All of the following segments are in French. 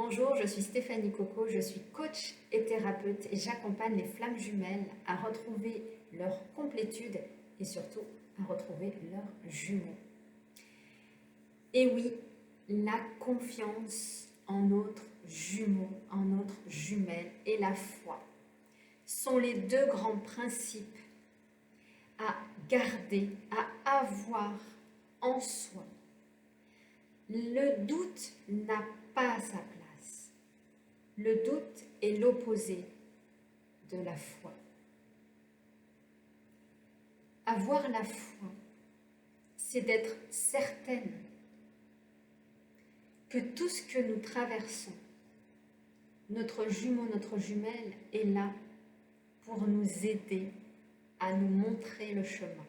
Bonjour, je suis Stéphanie Coco, je suis coach et thérapeute et j'accompagne les flammes jumelles à retrouver leur complétude et surtout à retrouver leurs jumeaux. Et oui, la confiance en notre jumeau, en notre jumelle et la foi sont les deux grands principes à garder, à avoir en soi. Le doute n'a pas sa place. Le doute est l'opposé de la foi. Avoir la foi, c'est d'être certaine que tout ce que nous traversons, notre jumeau, notre jumelle est là pour nous aider à nous montrer le chemin.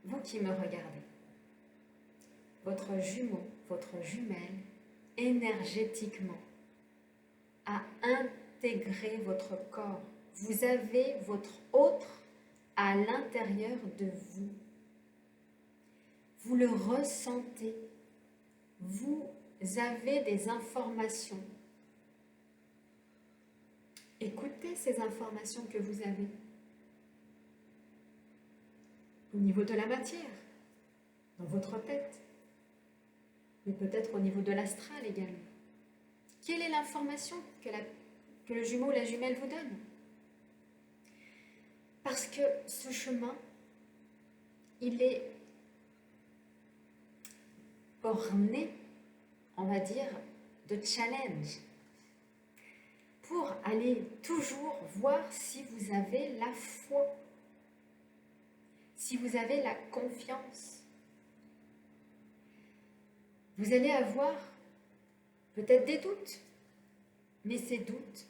Vous qui me regardez, votre jumeau, votre jumelle, énergétiquement, a intégré votre corps. Vous avez votre autre à l'intérieur de vous. Vous le ressentez. Vous avez des informations. Écoutez ces informations que vous avez. Au niveau de la matière, dans votre tête, mais peut-être au niveau de l'astral également. Quelle est l'information que le jumeau ou la jumelle vous donne? Parce que ce chemin, il est borné, on va dire, de challenge, pour aller toujours voir si vous avez la foi, si vous avez la confiance. Vous allez avoir peut-être des doutes, mais ces doutes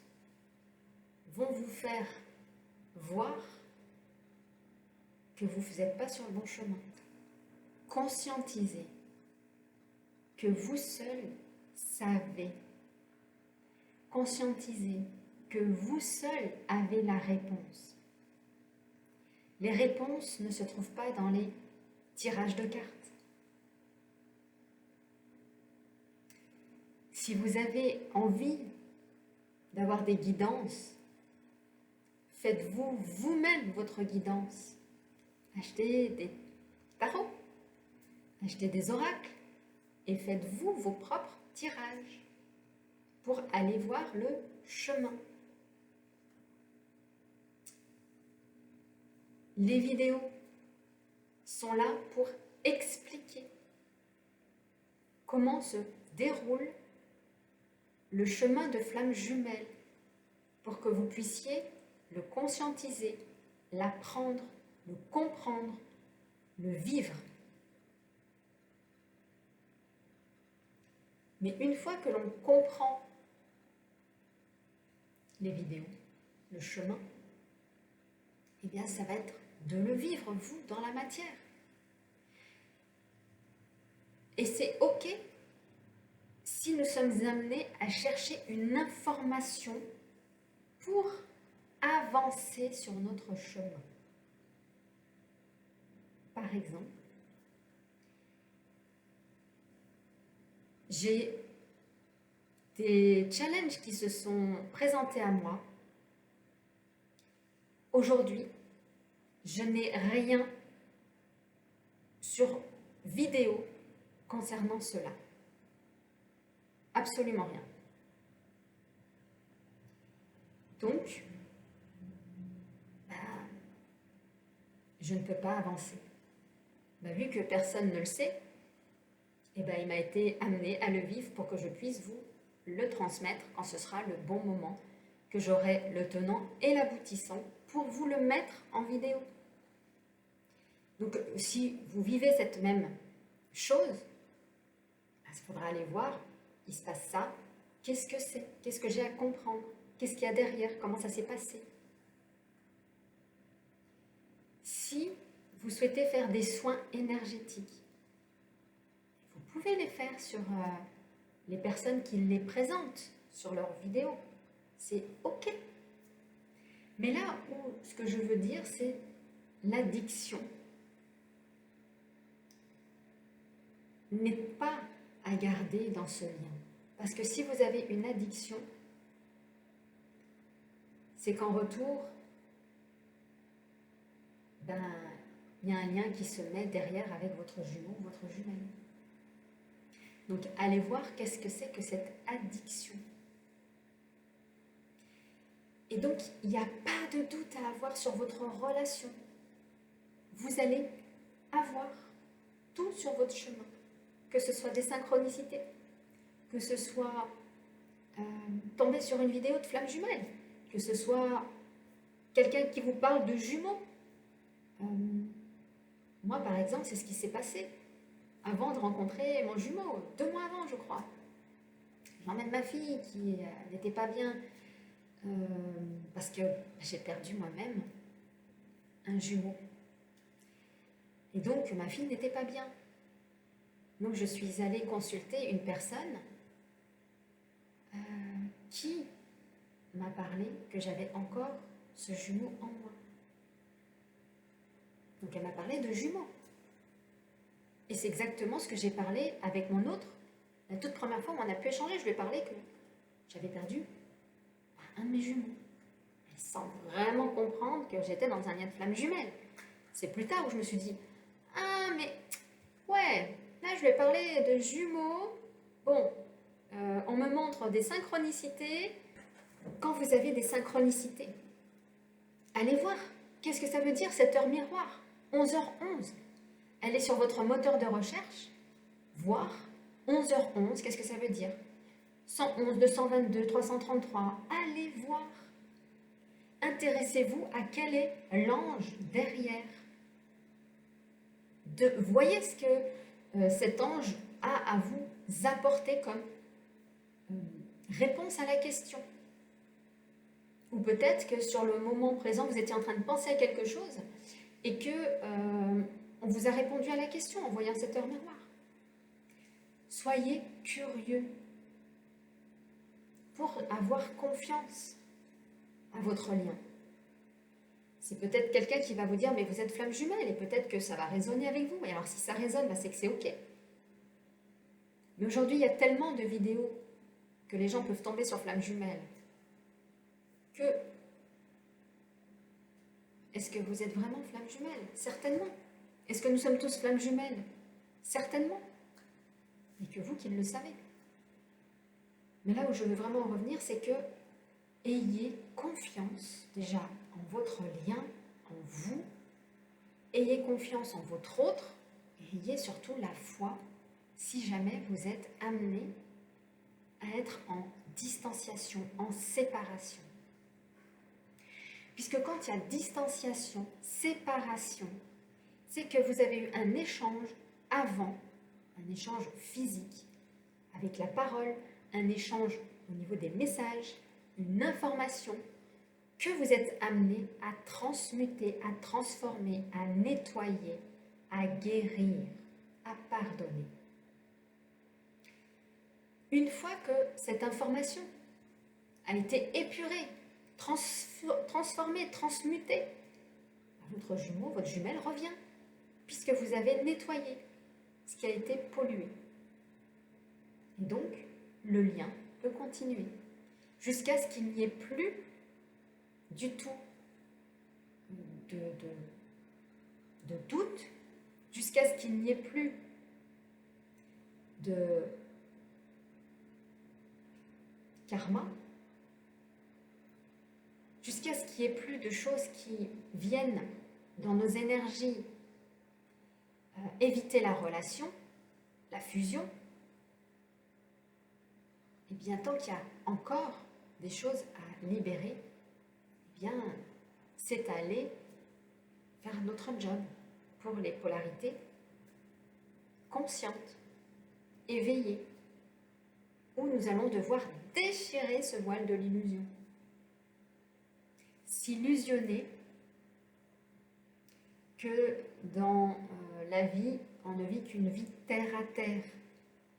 vont vous faire voir que vous n'êtes pas sur le bon chemin. Conscientisez que vous seul savez. Conscientisez que vous seul avez la réponse. Les réponses ne se trouvent pas dans les tirages de cartes. Si vous avez envie d'avoir des guidances, faites-vous vous-même votre guidance. Achetez des tarots, achetez des oracles et faites-vous vos propres tirages pour aller voir le chemin. Les vidéos sont là pour expliquer comment se déroule le chemin de flamme jumelle pour que vous puissiez le conscientiser, l'apprendre, le comprendre, le vivre. Mais une fois que l'on comprend les vidéos, le chemin, eh bien ça va être de le vivre, vous, dans la matière. Et c'est OK si nous sommes amenés à chercher une information pour avancer sur notre chemin. Par exemple, j'ai des challenges qui se sont présentés à moi. Aujourd'hui, je n'ai rien sur vidéo concernant cela. Absolument rien. Donc, je ne peux pas avancer. Vu que personne ne le sait, il m'a été amené à le vivre pour que je puisse vous le transmettre quand ce sera le bon moment, que j'aurai le tenant et l'aboutissant pour vous le mettre en vidéo. Donc, si vous vivez cette même chose, il faudra aller voir, il se passe ça, qu'est-ce que c'est? Qu'est-ce que j'ai à comprendre? Qu'est-ce qu'il y a derrière? Comment ça s'est passé? Si vous souhaitez faire des soins énergétiques, vous pouvez les faire sur les personnes qui les présentent sur leurs vidéos. C'est OK. Mais là où ce que je veux dire, c'est l'addiction n'est pas à garder dans ce lien. Parce que si vous avez une addiction, c'est qu'en retour, ben, il y a un lien qui se met derrière avec votre jumeau, votre jumelle. Donc, allez voir qu'est-ce que c'est que cette addiction. Et donc, il n'y a pas de doute à avoir sur votre relation. Vous allez avoir tout sur votre chemin. Que ce soit des synchronicités, que ce soit tomber sur une vidéo de flamme jumelle, que ce soit quelqu'un qui vous parle de jumeaux. Moi, par exemple, c'est ce qui s'est passé avant de rencontrer mon jumeau, 2 mois avant, je crois. J'emmène ma fille qui n'était pas bien parce que j'ai perdu moi-même un jumeau. Et donc, ma fille n'était pas bien. Donc, je suis allée consulter une personne qui m'a parlé que j'avais encore ce jumeau en moi. Donc, elle m'a parlé de jumeaux. Et c'est exactement ce que j'ai parlé avec mon autre. La toute première fois où on a pu échanger, je lui ai parlé que j'avais perdu un de mes jumeaux. Et sans vraiment comprendre que j'étais dans un lien de flamme jumelle. C'est plus tard où je me suis dit, ah mais ouais, là je lui ai parlé de jumeaux. Bon, on me montre des synchronicités. Quand vous avez des synchronicités, allez voir. Qu'est-ce que ça veut dire cette heure miroir? 11h11. Allez sur votre moteur de recherche, voir 11h11, qu'est-ce que ça veut dire? 111, 222, 333, allez voir. Intéressez-vous à quel est l'ange derrière. Voyez ce que cet ange a à vous apporter comme réponse à la question. Ou peut-être que sur le moment présent, vous étiez en train de penser à quelque chose et que on vous a répondu à la question en voyant cette heure miroir. Soyez curieux pour avoir confiance à votre lien. C'est peut-être quelqu'un qui va vous dire « mais vous êtes flamme jumelle » et peut-être que ça va résonner avec vous. Et alors si ça résonne, c'est que c'est OK. Mais aujourd'hui, il y a tellement de vidéos que les gens peuvent tomber sur flamme jumelle que est-ce que vous êtes vraiment flamme jumelle? Certainement. Est-ce que nous sommes tous flammes jumelles? Certainement. Et que vous qui le savez. Mais là où je veux vraiment en revenir, c'est que ayez confiance déjà en votre lien, en vous. Ayez confiance en votre autre. Et ayez surtout la foi si jamais vous êtes amené à être en distanciation, en séparation. Puisque quand il y a distanciation, séparation, c'est que vous avez eu un échange avant, un échange physique, avec la parole, un échange au niveau des messages, une information que vous êtes amené à transmuter, à transformer, à nettoyer, à guérir, à pardonner. Une fois que cette information a été épurée, transformée, transmutée, votre jumeau, votre jumelle revient, puisque vous avez nettoyé ce qui a été pollué. Et donc, le lien peut continuer, jusqu'à ce qu'il n'y ait plus du tout de doute, jusqu'à ce qu'il n'y ait plus de karma, jusqu'à ce qu'il n'y ait plus de choses qui viennent dans nos énergies éviter la relation, la fusion. Et bien tant qu'il y a encore des choses à libérer, eh bien c'est aller faire notre job pour les polarités conscientes, éveillées, où nous allons devoir déchirer ce voile de l'illusion. S'illusionner que dans la vie, on ne vit qu'une vie terre à terre.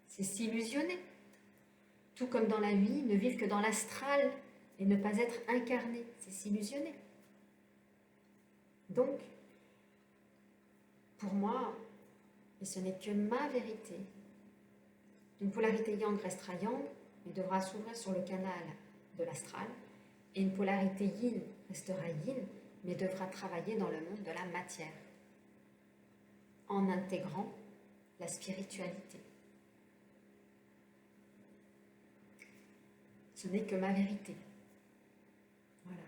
C'est s'illusionner. Tout comme dans la vie, ne vivre que dans l'astral et ne pas être incarné. C'est s'illusionner. Donc, pour moi, et ce n'est que ma vérité, une polarité yang restera yang, il devra s'ouvrir sur le canal de l'astral, et une polarité yin restera yin, mais devra travailler dans le monde de la matière, en intégrant la spiritualité. Ce n'est que ma vérité. Voilà.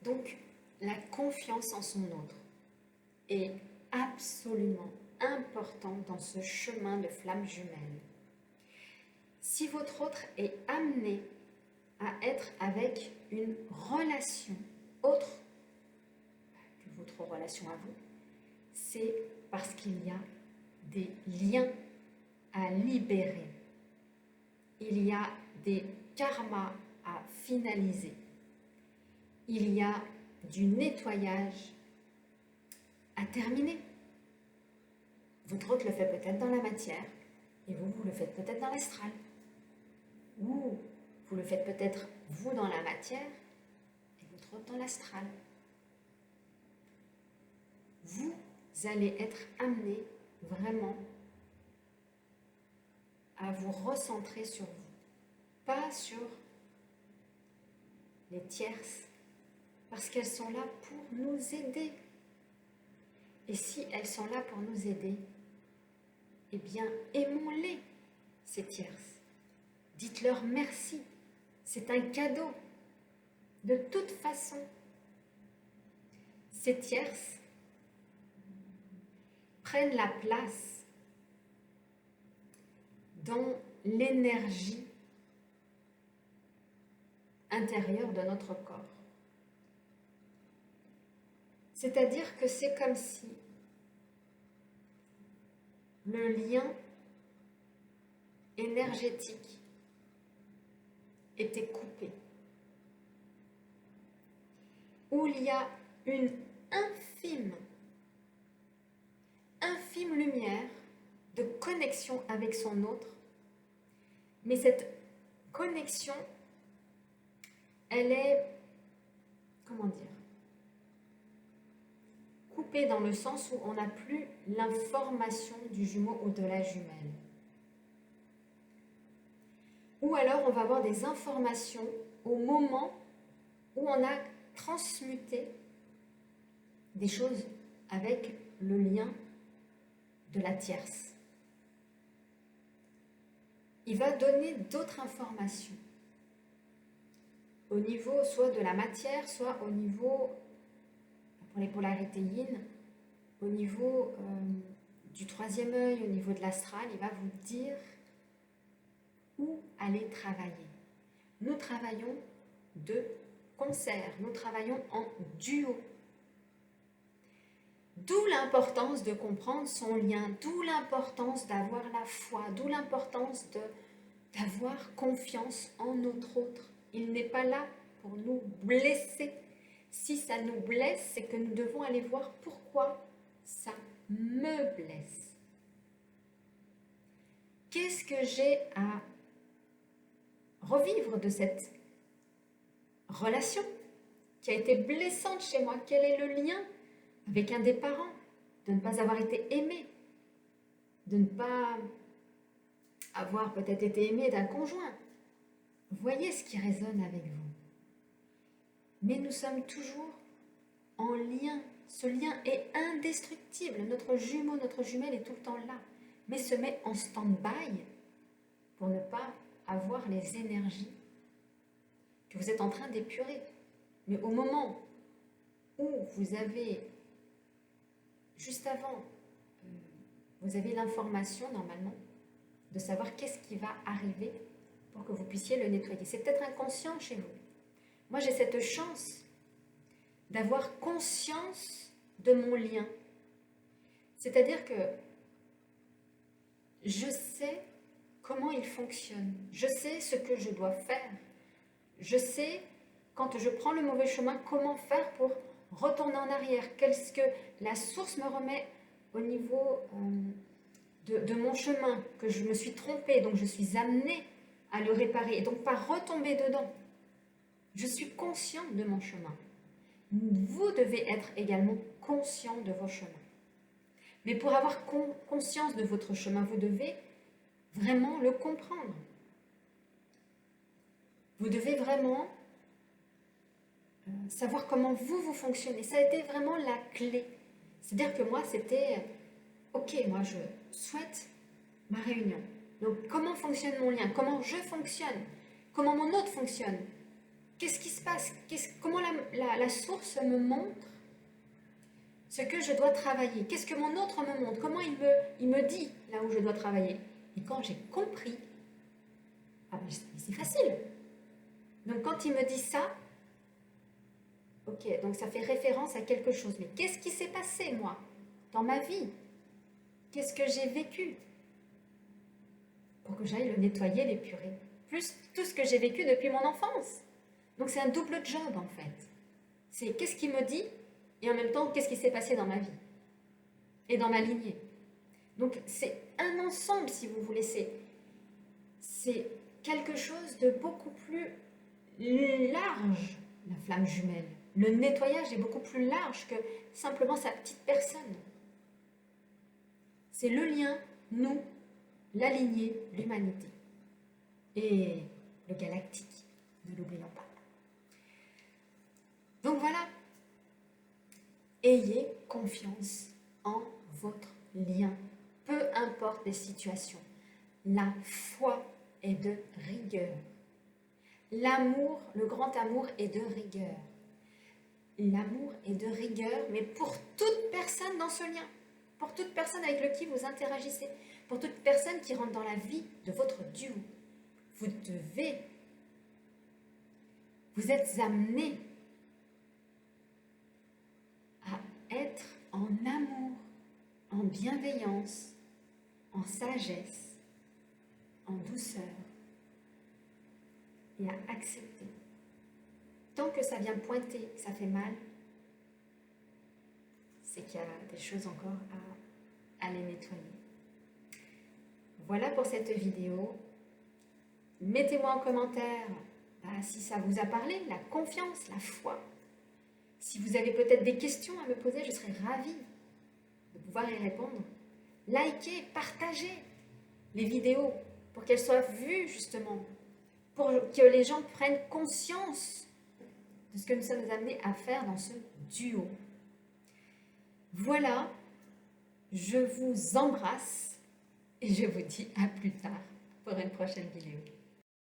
Donc, la confiance en son autre est absolument importante dans ce chemin de flamme jumelle. Si votre autre est amené à être avec une relation autre que votre relation à vous, c'est parce qu'il y a des liens à libérer. Il y a des karmas à finaliser. Il y a du nettoyage à terminer. Votre autre le fait peut-être dans la matière et vous le faites peut-être dans l'astral. Ou vous le faites peut-être vous dans la matière et votre autre dans l'astral. Vous allez être amené vraiment à vous recentrer sur vous, pas sur les tierces, parce qu'elles sont là pour nous aider. Et si elles sont là pour nous aider, eh bien, aimons-les, ces tierces. Dites-leur merci. C'est un cadeau. De toute façon, ces tierces prennent la place dans l'énergie intérieure de notre corps. C'est-à-dire que c'est comme si le lien énergétique était coupé, où il y a une infime lumière de connexion avec son autre, mais cette connexion, elle est, comment dire, coupée dans le sens où on n'a plus l'information du jumeau ou de la jumelle. Ou alors on va avoir des informations au moment où on a transmuté des choses avec le lien de la tierce. Il va donner d'autres informations au niveau soit de la matière, soit au niveau, pour les polarités yin, au niveau du troisième œil, au niveau de l'astral, il va vous dire où aller travailler. Nous travaillons de concert, nous travaillons en duo. D'où l'importance de comprendre son lien, d'où l'importance d'avoir la foi, d'où l'importance d'avoir confiance en notre autre. Il n'est pas là pour nous blesser. Si ça nous blesse, c'est que nous devons aller voir pourquoi ça me blesse. Qu'est-ce que j'ai à revivre de cette relation qui a été blessante chez moi? Quel est le lien avec un des parents, de ne pas avoir été aimé, de ne pas avoir peut-être été aimé d'un conjoint? Voyez ce qui résonne avec vous. Mais nous sommes toujours en lien. Ce lien est indestructible. Notre jumeau, notre jumelle est tout le temps là, mais se met en stand-by pour ne pas avoir les énergies que vous êtes en train d'épurer. Mais au moment où vous avez, juste avant, vous avez l'information normalement de savoir qu'est-ce qui va arriver pour que vous puissiez le nettoyer. C'est peut-être inconscient chez vous. Moi, j'ai cette chance d'avoir conscience de mon lien. C'est-à-dire que je sais comment il fonctionne. Je sais ce que je dois faire. Je sais, quand je prends le mauvais chemin, comment faire pour retourner en arrière. Qu'est-ce que la source me remet au niveau de mon chemin, que je me suis trompée, donc je suis amenée à le réparer, et donc pas retomber dedans. Je suis consciente de mon chemin. Vous devez être également conscient de vos chemins. Mais pour avoir conscience de votre chemin, vous devez vraiment le comprendre. Vous devez vraiment savoir comment vous fonctionnez. Ça a été vraiment la clé. C'est-à-dire que moi, c'était, ok, moi je souhaite ma réunion. Donc comment fonctionne mon lien? Comment je fonctionne? Comment mon autre fonctionne? Qu'est-ce qui se passe? Comment la source me montre ce que je dois travailler? Qu'est-ce que mon autre me montre? Comment il me dit là où je dois travailler? Et quand j'ai compris, ah ben c'est facile. Donc quand il me dit ça, ok, donc ça fait référence à quelque chose. Mais qu'est-ce qui s'est passé, moi, dans ma vie? Qu'est-ce que j'ai vécu? Pour que j'aille le nettoyer, l'épurer. Plus tout ce que j'ai vécu depuis mon enfance. Donc c'est un double job, en fait. C'est qu'est-ce qu'il me dit, et en même temps, qu'est-ce qui s'est passé dans ma vie et dans ma lignée. Donc c'est un ensemble, si vous voulez. C'est quelque chose de beaucoup plus large, la flamme jumelle. Le nettoyage est beaucoup plus large que simplement sa petite personne. C'est le lien, nous, la lignée, l'humanité. Et le galactique, ne l'oublions pas. Donc voilà, ayez confiance en votre lien, peu importe les situations. La foi est de rigueur. L'amour, le grand amour est de rigueur. L'amour est de rigueur, mais pour toute personne dans ce lien, pour toute personne avec qui vous interagissez, pour toute personne qui rentre dans la vie de votre duo. Vous êtes amené à être en amour, en bienveillance, en sagesse, en douceur et à accepter. Tant que ça vient pointer, que ça fait mal, c'est qu'il y a des choses encore à les nettoyer. Voilà pour cette vidéo. Mettez-moi en commentaire si ça vous a parlé, la confiance, la foi. Si vous avez peut-être des questions à me poser, je serais ravie de pouvoir y répondre. Likez, partagez les vidéos pour qu'elles soient vues justement, pour que les gens prennent conscience de ce que nous sommes amenés à faire dans ce duo. Voilà, je vous embrasse et je vous dis à plus tard pour une prochaine vidéo.